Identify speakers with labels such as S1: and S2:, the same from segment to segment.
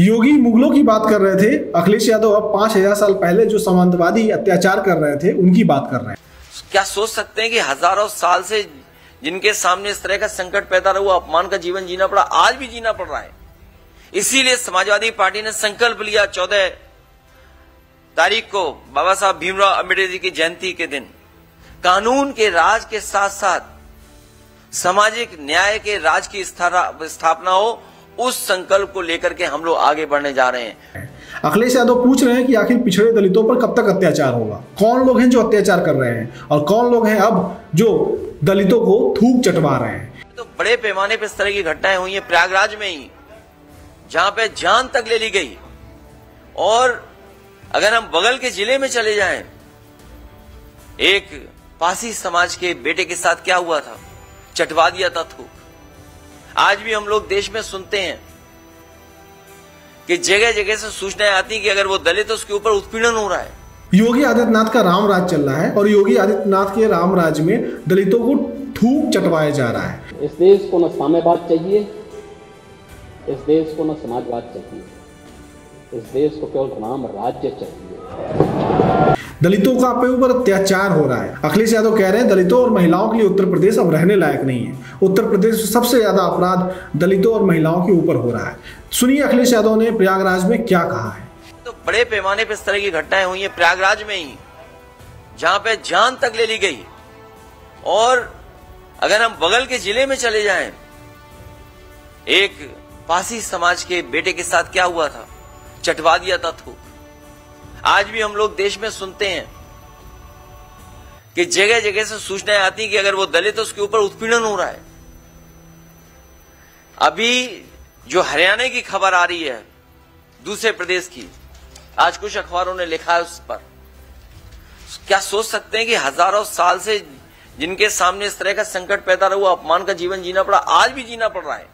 S1: योगी मुगलों की बात कर रहे थे, अखिलेश यादव अब 5000 साल पहले जो सामंतवादी अत्याचार कर रहे थे उनकी बात कर रहे हैं।
S2: क्या सोच सकते हैं कि हजारों साल से जिनके सामने इस तरह का संकट पैदा हुआ, अपमान का जीवन जीना पड़ा, आज भी जीना पड़ रहा है। इसीलिए समाजवादी पार्टी ने संकल्प लिया 14 तारीख को बाबा साहब भीमराव अम्बेडकर जी की जयंती के दिन कानून के राज के साथ साथ सामाजिक न्याय के राज की स्थापना हो, उस संकल्प को लेकर के हम लोग आगे बढ़ने जा रहे हैं।
S1: अखिलेश यादव पूछ रहे हैं कि आखिर पिछड़े दलितों पर कब तक अत्याचार होगा, कौन लोग हैं जो अत्याचार कर रहे हैं और कौन लोग हैं अब जो दलितों को थूक चटवा रहे हैं।
S2: तो बड़े पैमाने पर इस तरह की घटनाएं हुई हैं प्रयागराज में ही, जहां पे जान तक ले ली गई। और अगर हम बगल के जिले में चले जाएं, एक पासी समाज के बेटे के साथ क्या हुआ था, चटवा दिया था थूक। आज भी हम लोग देश में सुनते हैं कि जगह जगह से सूचनाएं आती कि अगर वो दलित है उसके ऊपर उत्पीड़न हो रहा है।
S1: योगी आदित्यनाथ का राम राज चल रहा है और योगी आदित्यनाथ के राम राज में दलितों को थूक चटवाया जा रहा है।
S3: इस देश को न साम्यवाद चाहिए, इस देश को न समाजवाद चाहिए, इस देश को केवल राम राज्य चाहिए।
S1: दलितों का अपने ऊपर अत्याचार हो रहा है। अखिलेश यादव कह रहे हैं दलितों और महिलाओं के लिए उत्तर प्रदेश अब रहने लायक नहीं है। उत्तर प्रदेश में सबसे ज्यादा अपराध दलितों और महिलाओं के ऊपर हो रहा है। सुनिए अखिलेश यादव ने प्रयागराज में क्या कहा है।
S2: तो बड़े पैमाने पर इस तरह की घटनाएं हुई हैं प्रयागराज में ही, जहां पे जान तक ले ली गई। और अगर हम बगल के जिले में चले जाएं, एक पासी समाज के बेटे के साथ क्या हुआ था, चटवा दिया था थूक। आज भी हम लोग देश में सुनते हैं कि जगह जगह से सूचनाएं आती कि अगर वो दलित है उसके ऊपर उत्पीड़न हो रहा है। अभी जो हरियाणा की खबर आ रही है दूसरे प्रदेश की, आज कुछ अखबारों ने लिखा है उस पर। क्या सोच सकते हैं कि हजारों साल से जिनके सामने इस तरह का संकट पैदा हुआ, अपमान का जीवन जीना पड़ा, आज भी जीना पड़ रहा है।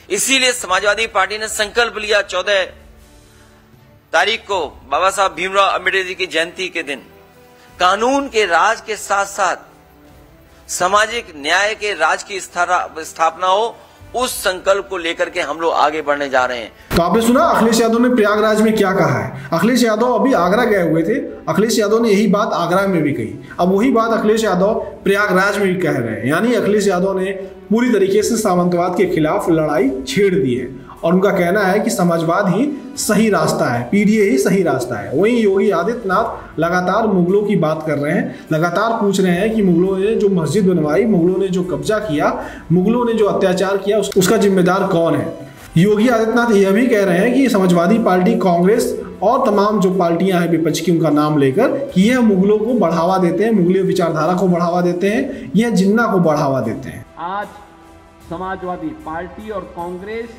S2: इसीलिए समाजवादी पार्टी ने संकल्प लिया 14 तारीख को बाबा साहब भीमराव अम्बेडकर जी की जयंती के दिन कानून के राज के साथ साथ सामाजिक न्याय के राज की स्थापना हो, उस संकल्प को लेकर के हम लोग आगे बढ़ने जा रहे हैं।
S1: तो आपने सुना अखिलेश यादव ने प्रयागराज में क्या कहा है। अखिलेश यादव अभी आगरा गए हुए थे, अखिलेश यादव ने यही बात आगरा में भी कही। अब वही बात अखिलेश यादव प्रयागराज में भी कह रहे हैं। यानी अखिलेश यादव ने पूरी तरीके से सामंतवाद के खिलाफ लड़ाई छेड़ दी है और उनका कहना है कि समाजवाद ही सही रास्ता है, पीडीए ही सही रास्ता है। वहीं योगी आदित्यनाथ लगातार मुगलों की बात कर रहे हैं, लगातार पूछ रहे हैं कि मुगलों ने जो मस्जिद बनवाई, मुगलों ने जो कब्जा किया, मुगलों ने जो अत्याचार किया, उसका जिम्मेदार कौन है। योगी आदित्यनाथ यह भी कह रहे हैं कि समाजवादी पार्टी, कांग्रेस और तमाम जो पार्टियां हैं विपक्ष की, उनका नाम लेकर कि यह मुगलों को बढ़ावा देते हैं, मुगलीय विचारधारा को बढ़ावा देते हैं, यह जिन्ना को बढ़ावा देते हैं।
S4: आज समाजवादी पार्टी और कांग्रेस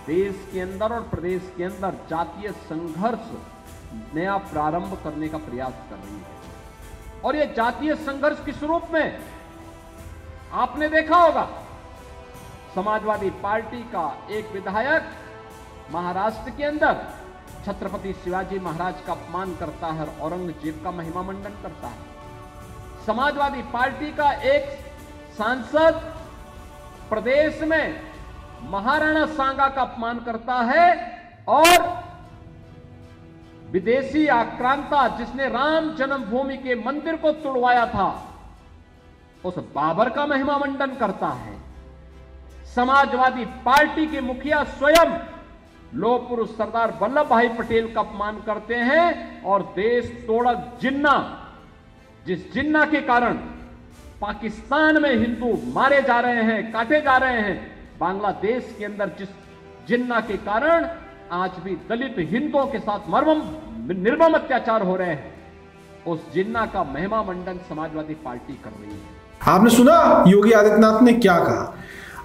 S4: देश के अंदर और प्रदेश के अंदर जातीय संघर्ष नया प्रारंभ करने का प्रयास कर रही है। और यह जातीय संघर्ष किस रूप में, आपने देखा होगा समाजवादी पार्टी का एक विधायक महाराष्ट्र के अंदर छत्रपति शिवाजी महाराज का अपमान करता है और औरंगजेब का महिमा मंडन करता है। समाजवादी पार्टी का एक सांसद प्रदेश में महाराणा सांगा का अपमान करता है और विदेशी आक्रांता जिसने राम जन्मभूमि के मंदिर को तोड़वाया था, उस बाबर का महिमा मंडन करता है। समाजवादी पार्टी के मुखिया स्वयं लौह पुरुष सरदार वल्लभ भाई पटेल का अपमान करते हैं और देश तोड़क जिन्ना, जिस जिन्ना के कारण पाकिस्तान में हिंदू मारे जा रहे हैं, काटे जा रहे हैं, बांग्लादेश के अंदर जिस जिन्ना के कारण आज भी दलित हिंदुओं के साथ निर्मम अत्याचार हो रहे हैं, उस जिन्ना का महिमा मंडन समाजवादी पार्टी कर रही है।
S1: आपने सुना योगी आदित्यनाथ ने क्या कहा।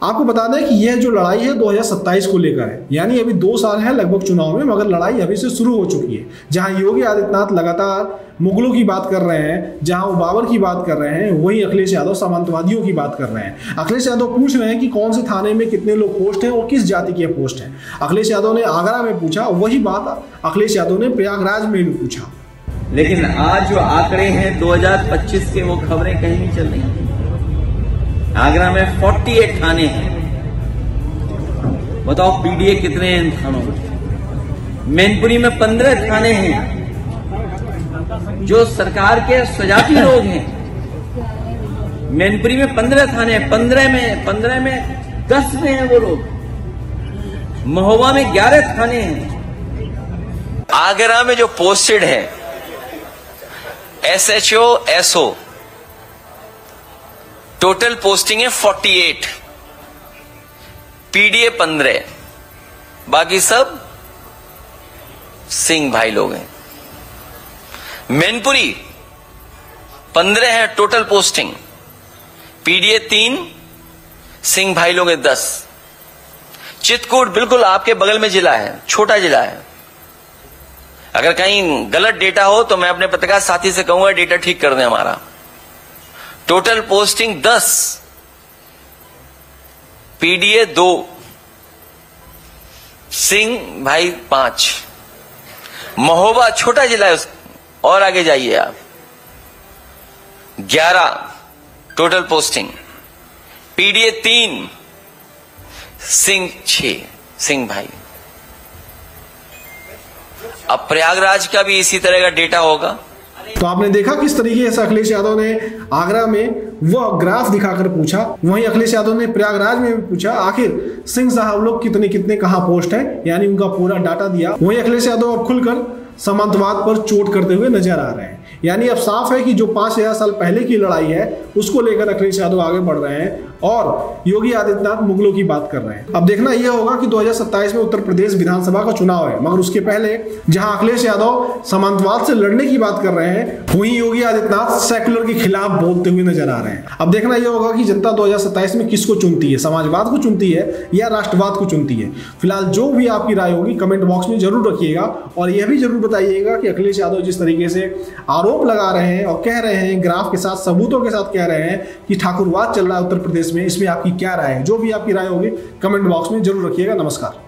S1: आपको बता दें कि यह जो लड़ाई है 2027 को लेकर है, यानी अभी 2 साल है लगभग चुनाव में, मगर लड़ाई अभी से शुरू हो चुकी है। जहां योगी आदित्यनाथ लगातार मुगलों की बात कर रहे हैं, जहां वो बाबर की बात कर रहे हैं, वहीं अखिलेश यादव सामंतवादियों की बात कर रहे हैं। अखिलेश यादव पूछ रहे हैं कि कौन से थाने में कितने लोग पोस्ट हैं और किस जाति के पोस्ट हैं। अखिलेश यादव ने आगरा में पूछा, वही बात अखिलेश यादव ने प्रयागराज में भी पूछा।
S2: लेकिन आज जो आंकड़े हैं 2025 के, वो खबरें कहीं नहीं चल रही। आगरा में 48 थाने हैं। बताओ पीडीए कितने हैं इन थानों में। मैनपुरी में 15 थाने हैं जो सरकार के स्वजाती लोग हैं। मैनपुरी में 15 थाने हैं, 15 में 10 में हैं वो लोग। महोबा में 11 थाने हैं। आगरा में जो पोस्टेड है SHO SO, टोटल पोस्टिंग है 48, PDA 15, बाकी सब सिंह भाई लोग हैं। मैनपुरी 15 है टोटल पोस्टिंग, PDA 3, सिंह भाई लोग हैं 10। चित्रकूट बिल्कुल आपके बगल में जिला है, छोटा जिला है। अगर कहीं गलत डेटा हो तो मैं अपने पत्रकार साथी से कहूंगा डेटा ठीक कर दें हमारा। टोटल पोस्टिंग 10, PDA 2, सिंह भाई 5। महोबा छोटा जिला है, और आगे जाइए आप, 11 total posting, PDA 3, Singh 6, Singh भाई। अब प्रयागराज का भी इसी तरह का डेटा होगा।
S1: तो आपने देखा किस तरीके से अखिलेश यादव ने आगरा में वह ग्राफ दिखाकर पूछा, वहीं अखिलेश यादव ने प्रयागराज में भी पूछा आखिर सिंह साहब लोग कितने कितने कहां पोस्ट है, यानी उनका पूरा डाटा दिया। वहीं अखिलेश यादव अब खुलकर सामंतवाद पर चोट करते हुए नजर आ रहे हैं। यानी अब साफ है कि जो 5000 साल पहले की लड़ाई है उसको लेकर अखिलेश यादव आगे बढ़ रहे हैं और योगी आदित्यनाथ मुगलों की बात कर रहे हैं। अब देखना यह होगा कि 2027 में उत्तर प्रदेश विधानसभा का चुनाव है, मगर उसके पहले जहां अखिलेश यादव सामंतवाद से लड़ने की बात कर रहे हैं, वहीं योगी आदित्यनाथ सेक्युलर के खिलाफ बोलते हुए नजर आ रहे हैं। अब देखना यह होगा कि जनता 2027 में किसको चुनती है, समाजवाद को चुनती है या राष्ट्रवाद को चुनती है। फिलहाल जो भी आपकी राय होगी कमेंट बॉक्स में जरूर रखिएगा और यह भी जरूर बताइएगा कि अखिलेश यादव जिस तरीके से आरोप लगा रहे हैं और कह रहे हैं, ग्राफ के साथ सबूतों के साथ कह रहे हैं कि ठाकुरवाद चल रहा है उत्तर प्रदेश में, इसमें आपकी क्या राय है। जो भी आपकी राय होगी कमेंट बॉक्स में जरूर रखिएगा। नमस्कार।